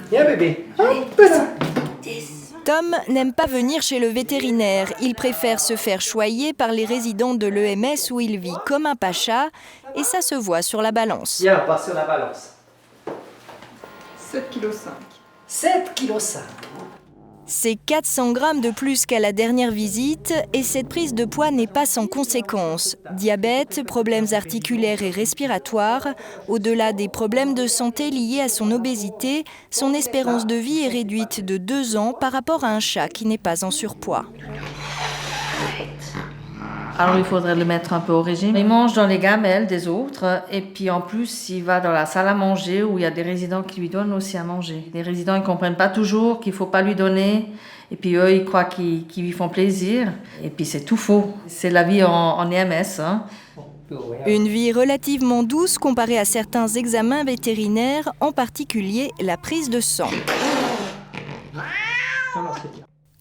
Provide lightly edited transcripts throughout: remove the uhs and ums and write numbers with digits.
Viens bébé. Hop là. Tom n'aime pas venir chez le vétérinaire. Il préfère se faire choyer par les résidents de l'EMS où il vit comme un pacha. Et ça se voit sur la balance. Viens, on passe sur la balance. 7,5 kg. 7,5 kg. C'est 400 grammes de plus qu'à la dernière visite et cette prise de poids n'est pas sans conséquences. Diabète, problèmes articulaires et respiratoires. Au-delà des problèmes de santé liés à son obésité, son espérance de vie est réduite de 2 ans par rapport à un chat qui n'est pas en surpoids. Alors il faudrait le mettre un peu au régime. Il mange dans les gamelles des autres et puis en plus il va dans la salle à manger où il y a des résidents qui lui donnent aussi à manger. Les résidents ils comprennent pas toujours qu'il faut pas lui donner et puis eux ils croient qu'ils lui font plaisir et puis c'est tout faux. C'est la vie en EMS. Hein. Une vie relativement douce comparée à certains examens vétérinaires, en particulier la prise de sang.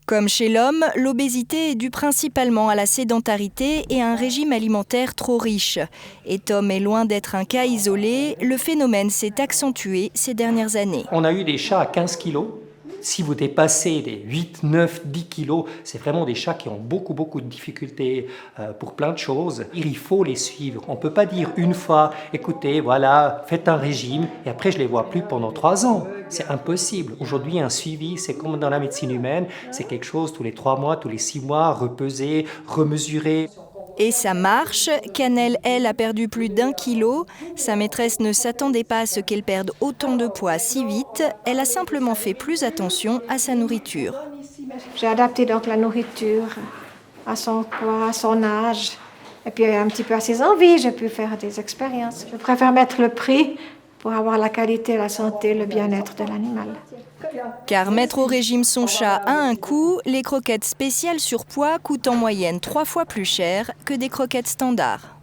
Comme chez l'homme, l'obésité est due principalement à la sédentarité et à un régime alimentaire trop riche. Et Tom est loin d'être un cas isolé, le phénomène s'est accentué ces dernières années. On a eu des chats à 15 kilos. Si vous dépassez les 8, 9, 10 kilos, c'est vraiment des chats qui ont beaucoup de difficultés pour plein de choses. Il faut les suivre. On ne peut pas dire une fois, écoutez, voilà, faites un régime et après je ne les vois plus pendant 3 ans. C'est impossible. Aujourd'hui, un suivi, c'est comme dans la médecine humaine, c'est quelque chose tous les 3 mois, tous les 6 mois, repeser, remesurer. Et ça marche. Cannelle, elle, a perdu plus d'1 kilo. Sa maîtresse ne s'attendait pas à ce qu'elle perde autant de poids si vite. Elle a simplement fait plus attention à sa nourriture. J'ai adapté donc la nourriture à son poids, à son âge, et puis un petit peu à ses envies. J'ai pu faire des expériences. Je préfère mettre le prix pour avoir la qualité, la santé, le bien-être de l'animal. Car mettre au régime son chat a un coût, les croquettes spéciales surpoids coûtent en moyenne 3 fois plus cher que des croquettes standards.